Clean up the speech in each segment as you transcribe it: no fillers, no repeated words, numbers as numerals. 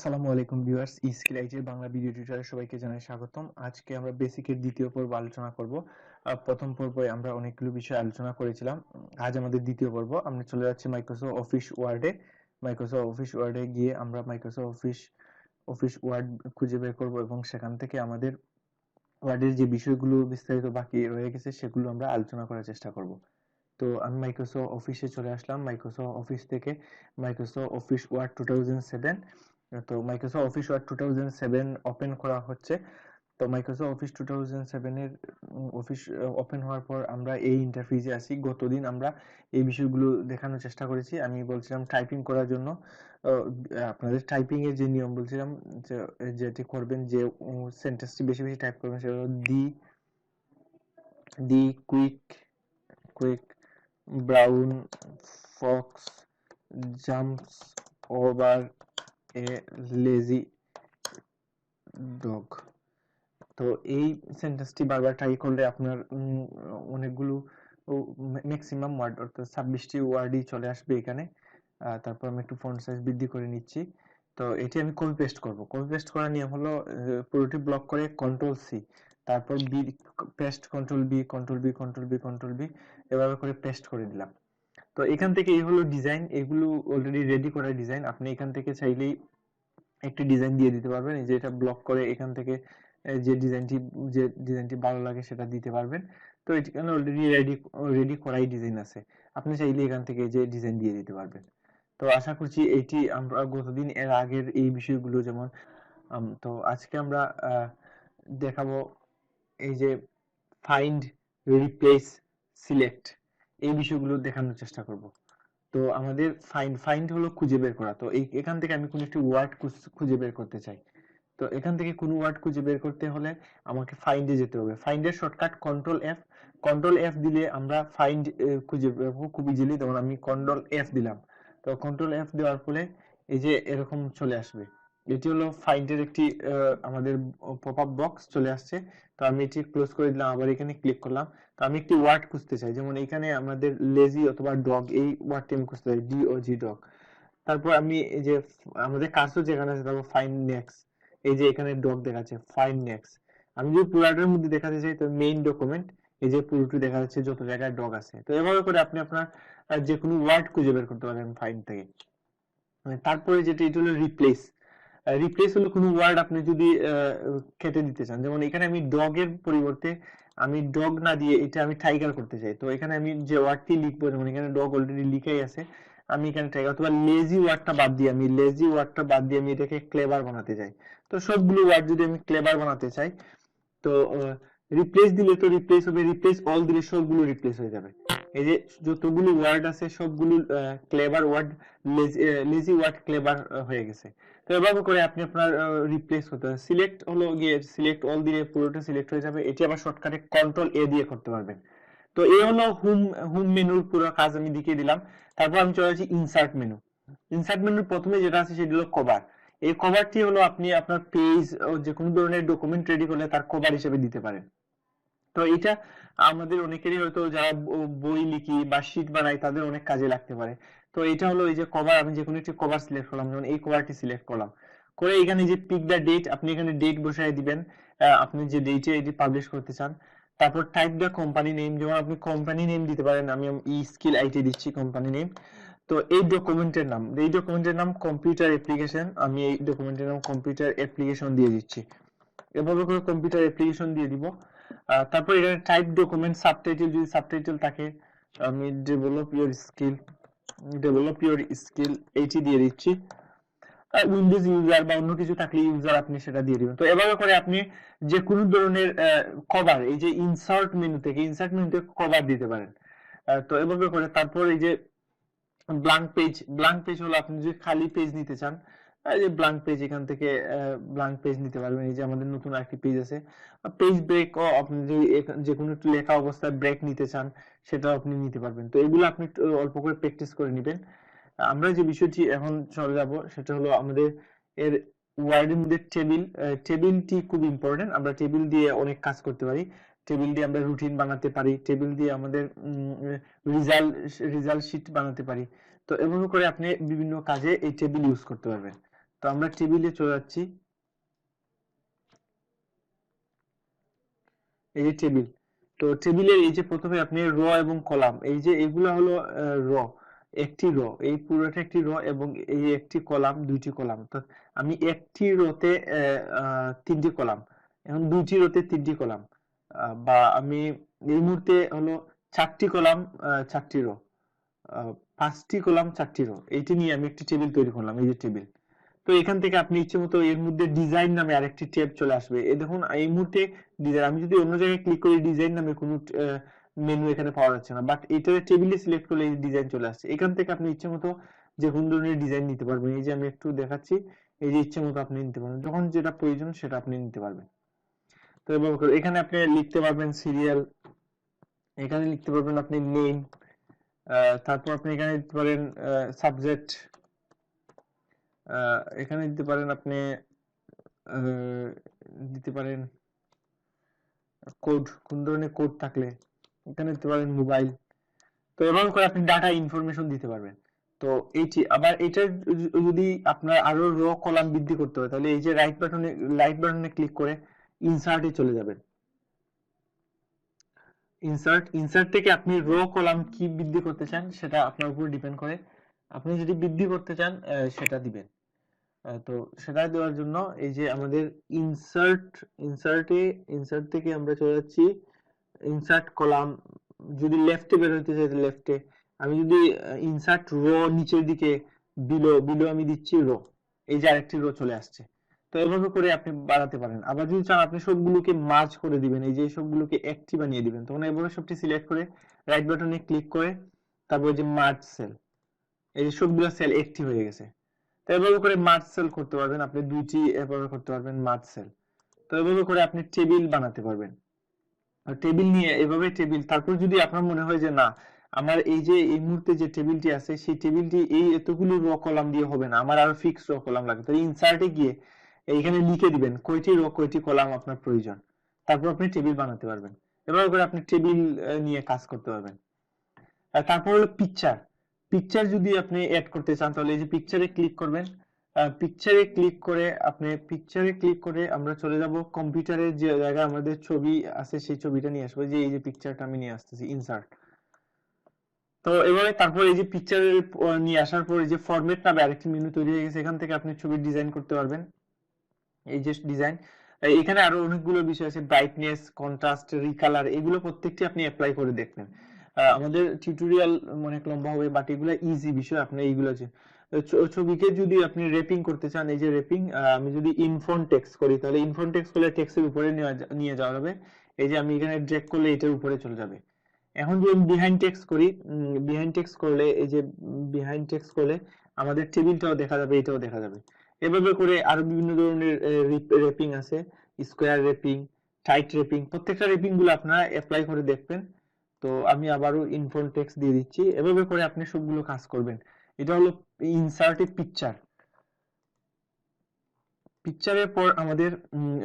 আসসালামু আলাইকুম viewers, skill আইটির Bangla video টিউটোরিয়ালে সবাইকে জানাই স্বাগতম। আজকে আমরা বেসিকের দ্বিতীয় পর্ব আলোচনা করব। প্রথম পর্বে আমরা অনেকগুলো বিষয় আলোচনা করেছিলাম। আজ আমাদের দ্বিতীয় পর্ব। আমরা চলে যাচ্ছি মাইক্রোসফট অফিস ওয়ার্ডে। মাইক্রোসফট অফিস ওয়ার্ডে গিয়ে আমরা মাইক্রোসফট অফিস ওয়ার্ড খুঁজে বের করব এবং সেখান থেকে আমাদের ওয়ার্ডের যে বিষয়গুলো বিস্তারিত বাকি রয়ে গেছে সেগুলো আমরা আলোচনা করার চেষ্টা করব। তো আমি মাইক্রোসফট অফিসে চলে আসলাম। মাইক্রোসফট অফিস থেকে মাইক্রোসফট অফিস ওয়ার্ড 2007, তো মাইক্রোসফট অফিস ওয়ার্ড 2007 ওপেন করা হচ্ছে। তো মাইক্রোসফট অফিস 2007 এর অফিস ওপেন হওয়ার পর আমরা এই ইন্টারফেসে আসি। গতদিন আমরা এই বিষয়গুলো দেখানোর চেষ্টা করেছি। আমি বলছিলাম টাইপিং করার জন্য আপনাদের টাইপিং এর যে নিয়ম বলছিলাম, যেটি করবেন, যে সেন্টেন্সটি বেশি বেশি টাইপ করবেন সেটা হলো the quick brown fox jumps over a lazy dog. তো এই সেন্টেন্সটি বারবার ট্রাই করলে আপনার অনেকগুলো ম্যাক্সিমাম ওয়ার্ড অর্থাৎ 26টি ওয়ার্ডই চলে আসবে এখানে। তারপর আমি একটু ফন্ট সাইজ বৃদ্ধি করে নিচ্ছি। তো এটি আমি কপি পেস্ট করব। কপি পেস্ট করার নিয়ম হলো পুরোটি ব্লক করে কন্ট্রোল সি, তারপর V paste, control V, control V, control V, control V, এভাবে করে পেস্ট করে দিলাম। তো এখান থেকে এই হলো ডিজাইন। এগুলো অলরেডি রেডি করা ডিজাইন। আপনি এখান থেকে চাইলেই একটি ডিজাইন দিয়ে দিতে পারবেন। এই যে এটা ব্লক করে এখান থেকে যে ডিজাইনটি ভালো লাগে সেটা দিতে পারবেন। তো এখানে অলরেডি রেডি করাই ডিজাইন আছে, আপনি চাইলে এখান থেকে যে ডিজাইন দিয়ে দিতে পারবেন। তো আশা করছি এইটি আমরা গতদিন এর আগের এই বিষয়গুলো যেমন তো আজকে আমরা দেখাবো এই যে ফাইন্ড, রিপ্লেস, সিলেক্ট, এই বিষয়গুলো দেখানোর চেষ্টা করব। তো আমাদের ফাইন্ড হলো খুঁজে বের করা। তো এখান থেকে আমি কোনো একটি ওয়ার্ড খুঁজে বের করতে চাই। তো এখান থেকে কোনো ওয়ার্ড খুঁজে বের করতে হলে আমাকে ফাইন্ডে যেতে হবে। ফাইন্ডের শর্টকাট কন্ট্রোল এফ দিলে আমরা ফাইন্ড খুঁজে বের করব খুব ইজিলি। যেমন আমি কন্ট্রোল এফ দিলাম, তো কন্ট্রোল এফ দেওয়ার ফলে এই যে এরকম চলে আসবে। এটি হলো ফাইন্ডের একটি আমাদের পপ আপ বক্স চলে আসছে। তো আমি এটি ক্লোজ করে দিলাম, আবার এখানে ক্লিক করলাম। তো আমি একটি ওয়ার্ড খুঁজতে চাই, যেমন এখানে আমাদের লেজি অথবা ডগ, এই ওয়ার্ডটি আমি খুঁজতে চাই, DOG ডগ। তারপর আমি এই যে আমাদের কার্সর যেখানে আছে, তারপর ফাইন্ড নেক্সট, এই যে এখানে ডগ দেখাচ্ছে, ফাইন্ড নেক্সট। আমি যদি পুরাটার মধ্যে দেখাতে চাই তো মেইন ডকুমেন্ট, এই যে পুরোটি দেখা যাচ্ছে যত জায়গায় ডগ আছে। তো এভাবে করে আপনি আপনার যে কোনো ওয়ার্ড খুঁজে বের করতে পারবেন ফাইন্ড থেকে। তারপরে যেটা, এটা হলো রিপ্লেস হলো কোনো ওয়ার্ড আপনি যদি কেটে দিতে চান। যেমন এখানে আমি ডগ এর পরিবর্তে আমি ডগ না দিয়ে এটা আমি টাইগার করতে চাই। তো এখানে আমি যে ওয়ার্ডটি লিখবো, যেমন এখানে ডগ অলরেডি লিখাই আছে, আমি এখানে টাইগার অথবা লেজি ওয়ার্ডটা বাদ দিয়ে আমি এটাকে ক্লেভার বানাতে চাই। তো সবগুলো ওয়ার্ড যদি আমি ক্লেভার বানাতে চাই, তো রিপ্লেস দিলে তো রিপ্লেস হবে, রিপ্লেস অল দিলে সবগুলো রিপ্লেস হয়ে যাবে। এই যে যতগুলো ওয়ার্ড আছে সবগুলো clever word, lazy word clever হয়ে গেছে। তো এভাবে করে আপনি আপনার রিপ্লেস করতে হবে। সিলেক্ট হলো গিয়ে সিলেক্ট অল দিলে পুরোটা সিলেক্ট হয়ে যাবে। এটি আবার শর্টকাটে কন্ট্রোল এ দিয়ে করতে পারবেন। তো এই হলো হোম মেনুর পুরো কাজ আমি দেখিয়ে দিলাম। তারপর আমি চলে যাচ্ছি ইনসার্ট মেনু। ইনসার্ট মেনুর প্রথমে যেটা আছে সেটা হলো কভার। এই কভারটি হলো আপনি আপনার পেজ যে কোনো ধরনের ডকুমেন্ট রেডি করলে তার কভার হিসেবে দিতে পারেন। তো এটা আমাদের অনেকেরই হয়তো যারা বই লিখি বা শীট বানাই তাদের অনেক কাজে লাগতে পারে। তো এটা হলো এই যে কভার, আমি যে কোনো একটি কভার সিলেক্ট করলাম, যেমন এই কভারটি সিলেক্ট করলাম করে এখানে যে পিক দ্য ডেট, আপনি এখানে ডেট বসায় দিবেন, আপনি যে ডেটে এটি পাবলিশ করতে চান। তারপর টাইপ দ্য কোম্পানি নেম, যেমন আপনি কোম্পানি নেম দিতে পারেন, আমি স্কিল আইটি দিচ্ছি কোম্পানি নেম। তো এই ডকুমেন্টের নাম কম্পিউটার অ্যাপ্লিকেশন, আমি এই ডকুমেন্টের নাম কম্পিউটার অ্যাপ্লিকেশন দিয়ে দিচ্ছি। এভাবে করে কম্পিউটার অ্যাপ্লিকেশন দিয়ে দিব। তারপর এখানে টাইপ ডকুমেন্ট সাবটাইটেল, যদি সাবটাইটেল থাকে আমি ডেভেলপ ইউর স্কিল এইটি দিয়ে দিচ্ছি। উইন্ডোজ ইউজার বা অন্য কিছু থাকলে ইউজার আপনি সেটা দিয়ে দিবেন। তো এভাবে করে আপনি যে কোনো ধরনের কভার, এই যে ইনসার্ট মেনু থেকে কভার দিতে পারেন। তো এভাবে করে তারপর এই যে ব্ল্যাঙ্ক পেজ হলো আপনি যদি খালি পেজ নিতে চান, এই যে ব্ল্যাঙ্ক পেজ, এখান থেকে ব্ল্যাঙ্ক পেজ নিতে পারবেন। এই যে আমাদের নতুন একটি পেজ আছে। পেজ ব্রেক, ও আপনি যদি যে কোনো একটু লেখা অবস্থায় ব্রেক নিতে চান সেটাও আপনি নিতে পারবেন। তো এগুলো আপনি অল্প করে প্র্যাকটিস করে নেবেন। আমরা যে বিষয়টি এখন চলে যাব সেটা হলো আমাদের এর ওয়ার্ডের মধ্যে টেবিলটি খুব ইম্পর্টেন্ট। আমরা টেবিল দিয়ে অনেক কাজ করতে পারি। টেবিল দিয়ে আমরা রুটিন বানাতে পারি, টেবিল দিয়ে আমাদের রেজাল্ট শিট বানাতে পারি। তো এভাবে করে আপনি বিভিন্ন কাজে এই টেবিল ইউজ করতে পারবেন। তো আমরা টেবিলে চলে যাচ্ছি, এই যে টেবিল। তো টেবিলের এই যে প্রথমে আপনি র এবং কলাম, এই যে এগুলো হলো র, একটি র, এই পুরোটা একটি র এবং এই একটি কলাম, দুইটি কলাম। তো আমি একটি রোতে তিনটি কলাম, এখন দুইটি রোতে তিনটি কলাম, বা আমি এই মুহূর্তে হলো চারটি কলাম, চারটি রো, পাঁচটি কলাম, চারটি রো, এইটি নিয়ে আমি একটি টেবিল তৈরি করলাম, এই যে টেবিল। তো এখান থেকে আপনি ইচ্ছে মতো এর মধ্যে ডিজাইন নামে আরেকটি ট্যাব চলে আসবে। এই দেখুন এই মুহূর্তে ডিজাইন, আমি যদি অন্য জায়গায় ক্লিক করি ডিজাইন নামে কোনো মেনু এখানে পাওয়া যাচ্ছে না, বাট এটা টেবিলে সিলেক্ট করলে এই ডিজাইন চলে আসছে। এখান থেকে আপনি ইচ্ছে মতো যে কোন ধরনের ডিজাইন নিতে পারবেন। এই যে আমি একটু দেখাচ্ছি, এই যে ইচ্ছে মতো আপনি নিতে পারবেন, যখন যেটা প্রয়োজন সেটা আপনি নিতে পারবেন। তো এখানে আপনি লিখতে পারবেন সিরিয়াল, এখানে লিখতে পারবেন আপনি নেম, তারপর আপনি এখানে দিতে পারেন সাবজেক্ট, এখানে দিতে পারেন আপনি দিতে পারেন কোড, কোন ধরনের কোড থাকলে এখানে দিতে পারেন মোবাইল। তো এভাবে করে আপনি ডাটা ইনফরমেশন দিতে পারবেন। তো এইটি আবার এটা যদি আপনার আরো র কলাম বৃদ্ধি করতে হয়, তাহলে এই যে রাইট বাটনে ক্লিক করে ইনসার্টে চলে যাবেন। ইনসার্ট থেকে আপনি র কলাম কি বৃদ্ধি করতে চান সেটা আপনার উপর ডিপেন্ড করে। আপনি যদি বৃদ্ধি করতে চান সেটা দিবেন। তো সেটা দেওয়ার জন্য এই যে আমাদের ইনসার্ট থেকে আমরা চলে যাচ্ছি ইনসার্ট কলাম, যদি লেফটে বের হতে চাই লেফটে, আমি যদি ইনসার্ট রো নিচের দিকে বিলো আমি দিচ্ছি রো, এই যে আরেকটি রো চলে আসছে। তো এভাবে করে আপনি বাড়াতে পারেন। আবার যদি চান আপনি সবগুলোকে মার্জ করে দিবেন, এই যে সবগুলোকে একটি বানিয়ে দিবেন, তখন এভাবে সবটি সিলেক্ট করে রাইট বাটনে ক্লিক করে তারপর যে মার্জ সেল, এই যে সবগুলো সেল একটি হয়ে গেছে। তো এভাবে করে মার্জ সেল করতে পারবেন আপনি, দুইটি এভাবে করতে পারবেন মার্জ সেল। তো এভাবে করে আপনি টেবিল বানাতে পারবেন। টেবিল নিয়ে এভাবে টেবিল, তারপর যদি আপনার মনে হয় যে না আমার এই যে এই মুহূর্তে যে টেবিলটি আছে সেই টেবিলটি এই এতগুলো র কলাম দিয়ে হবে না, আমার আরো ফিক্স র কলাম লাগে, তাহলে ইনসার্টে গিয়ে এইখানে লিখে দিবেন কয়টি র কয়টি কলাম আপনার প্রয়োজন, তারপর আপনি টেবিল বানাতে পারবেন। এভাবে করে আপনি টেবিল নিয়ে কাজ করতে পারবেন। আর তারপর হলো পিকচার। পিকচার যদি আপনি অ্যাড করতে চান তাহলে এই যে পিকচারে ক্লিক করবেন, পিকচারে ক্লিক করে আমরা চলে যাব কম্পিউটারের যে জায়গায় আমাদের ছবি আছে সেই ছবিটা নিয়ে আসবো, যে এই যে পিকচারটা আমি নিয়ে আসতেছি ইনসার্ট। তো এবারে তারপর এই যে পিকচার নিয়ে আসার পর এই যে ফরম্যাট নামে আরেকটি মেনু তৈরি হয়ে গেছে, এখান থেকে আপনি ছবির ডিজাইন করতে পারবেন। এই যে ডিজাইন, এখানে আরো অনেকগুলো বিষয় আছে, ব্রাইটনেস, কন্ট্রাস্ট, রিকালার, এগুলো প্রত্যেকটি আপনি অ্যাপ্লাই করে দেখবেন। আমাদের টিউটোরিয়াল অনেক লম্বা হবে, বাট এগুলো ইজি বিষয়, আপনি এইগুলো আছে। ছবিকে যদি আপনি র্যাপিং করতে চান, এই যে র্যাপিং, আমি যদি ইনফন্ট টেক্সট করি তাহলে ইনফন্ট টেক্সট করলে টেক্সটের উপরে নিয়ে যাওয়া যাবে। এই যে আমি এখানে ড্র্যাগ করলে এটার উপরে চলে যাবে। এখন যদি আমি বিহাইন্ড টেক্সট করি, বিহাইন্ড টেক্সট করলে এই যে বিহাইন্ড টেক্সট করলে আমাদের টেবিলটাও দেখা যাবে, এটাও দেখা যাবে। এভাবে করে আরো বিভিন্ন ধরনের র্যাপিং আছে, স্কোয়ার র্যাপিং, টাইট র্যাপিং, প্রত্যেকটা র্যাপিং গুলো আপনারা অ্যাপ্লাই করে দেখবেন। তো আমি আবারও ইনফন্ট টেক্সট দিয়ে দিচ্ছি, এভাবে করে আপনি সবগুলো কাজ করবেন। এটা হলো ইনসার্টেড পিকচার। পিকচারের পর আমাদের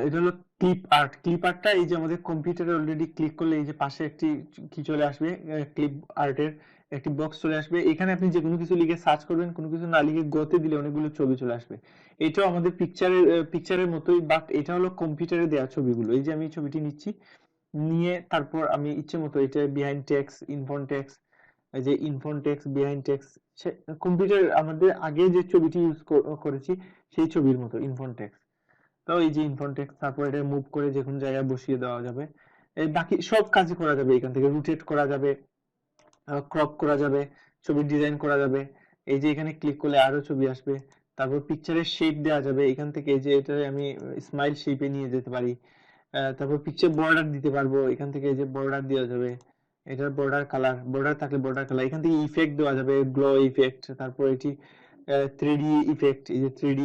এটা হলো ক্লিপ আর্ট। ক্লিপ আর্টটা এই যে আমাদের কম্পিউটারে অলরেডি ক্লিক করলে এই যে পাশে একটি কি চলে আসবে, ক্লিপ আর্টের একটি বক্স চলে আসবে। এখানে আপনি যে কোনো কিছু লিখে সার্চ করবেন, কোনো কিছু না লিখে গতে দিলে অনেকগুলো ছবি চলে আসবে। এটাও আমাদের পিকচারের মতোই, বাট এটা হলো কম্পিউটারে দেওয়া ছবিগুলো। এই যে আমি ছবিটি নিচ্ছি, নিয়ে তারপর আমি ইচ্ছে মতো এটা বিহাইন্ড টেক্সট, ইনফন্ট টেক্সট, এই যে ইনফন্ট টেক্সট, বিহাইন্ড টেক্সট, কম্পিউটার আমাদের আগে যে ছবিটি ইউজ করেছি সেই ছবির মতো ইনফন্ট টেক্সট। তো এই যে ইনফন্ট টেক্সট, তারপর এটা মুভ করে যে কোনো জায়গায় বসিয়ে দেওয়া যাবে। এই বাকি সব কাজই করা যাবে, এখান থেকে রোটেট করা যাবে, ক্রপ করা যাবে, ছবির ডিজাইন করা যাবে। এই যে এখানে ক্লিক করলে আরো ছবি আসবে। তারপর পিকচারের শেপ দেওয়া যাবে, এখান থেকে এই যে এটা আমি স্মাইল শেপে নিয়ে যেতে পারি। তারপর পিকচার বর্ডার দিতে পারবো, এখান থেকে এই যে বর্ডার দেওয়া যাবে, এটার বর্ডার থাকলে বর্ডার কালার, এখান থেকে ইফেক্ট দেওয়া যাবে, গ্লো ইফেক্ট, তারপর এটি 3D ইফেক্ট, এই যে 3D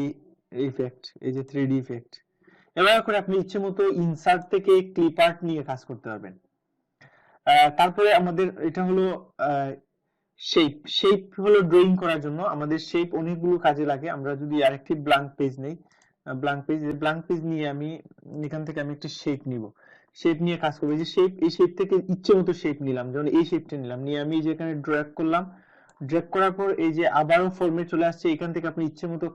ইফেক্ট, এই যে 3D ইফেক্ট। এভাবে করে আপনি ইচ্ছে মতো ইনসার্ট থেকে ক্লিপ আর্ট নিয়ে কাজ করতে পারবেন। তারপরে আমাদের এটা হলো শেপ হলো ড্রয়িং করার জন্য আমাদের শেপ অনেকগুলো কাজে লাগে। আমরা যদি আরেকটি ব্ল্যাঙ্ক পেজ নেই, ব্ল্যাঙ্ক পেজ নিয়ে আমি এখান থেকে আমি একটা শেপ নিব, শেপ নিয়ে কাজ করবো। এই যে শেপ, এই শেপ থেকে ইচ্ছে মতো শেপ নিলাম, যেমন এই শেপটা নিলাম, নিয়ে আমি যেখানে ড্র্যাগ করলাম, ড্র্যাগ করার পর এই যে আবারও ফর্মে চলে আসছে, এখান থেকে আপনি ইচ্ছে মতো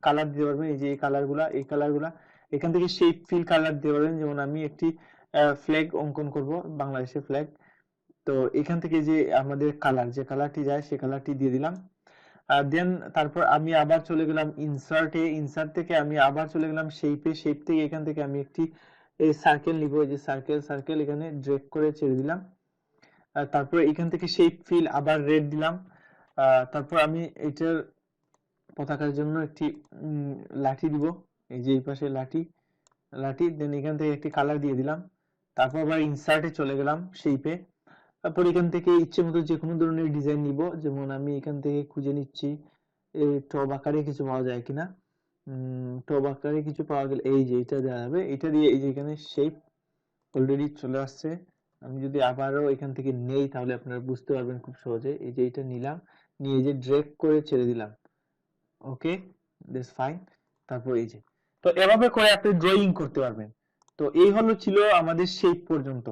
কালার দিতে পারবেন। এই যে এই কালারগুলা এখান থেকে শেপ ফিল কালার দিতে পারবেন। যেমন আমি একটি ফ্ল্যাগ অঙ্কন করব, বাংলাদেশের ফ্ল্যাগ। তো এখান থেকে যে আমাদের কালার, যে কালারটি যায় সে কালারটি দিয়ে দিলাম। দেন তারপর আমি আবার চলে গেলাম ইনসার্টে, ইনসার্ট থেকে আমি আবার চলে গেলাম শেপে, শেপ থেকে এখান থেকে আমি একটি এই সার্কেল নিব, এই যে সার্কেল এখানে ড্র্যাগ করে ছেড়ে দিলাম। তারপর এখান থেকে শেপ ফিল আবার রেড দিলাম। তারপর আমি এটার পতাকার জন্য একটি লাঠি দিব, এই যে এই পাশে লাঠি দেন এখান থেকে একটি কালার দিয়ে দিলাম। তারপর আবার ইনসার্টে চলে গেলাম শেপে। তারপর এখান থেকে ইচ্ছে মতো যে কোনো ধরনের ডিজাইন নিব। যেমন আমি এখান থেকে খুঁজে নিচ্ছি এই টব আকারে কিছু পাওয়া যায় কিনা। টব আকারে কিছু পাওয়া গেলে এই যে এটা দেওয়া যাবে, এটা দিয়ে এই যে এখানে শেপ অলরেডি চলে আসছে। আমি যদি আবারও এখান থেকে নেই তাহলে আপনারা বুঝতে পারবেন খুব সহজে। এই যে এটা নিলাম, নিয়ে এই যে ড্র্যাগ করে ছেড়ে দিলাম। ওকে, দ্যাটস ফাইন। তারপর এই যে, তো এভাবে করে আপনি ড্রয়িং করতে পারবেন। তো এই ছিল আমাদের শেপ পর্যন্ত।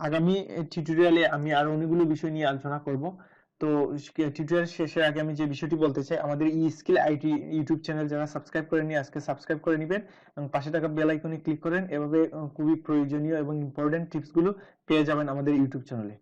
আগামী টিউটোরিয়ালে আমি আরো অনেকগুলো বিষয় নিয়ে আলোচনা করব। তো টিউটোরিয়াল শেষের আগে আমি যে বিষয়টি বলতে চাই, আমাদের E skill IT YouTube channel যারা সাবস্ক্রাইব করেননি আজকে সাবস্ক্রাইব করে নেবেন এবং পাশে থাকা বেল আইকনে ক্লিক করেন। এভাবে খুবই প্রয়োজনীয় এবং ইম্পর্টেন্ট টিপস গুলো পেয়ে যাবেন আমাদের ইউটিউব চ্যানেলে।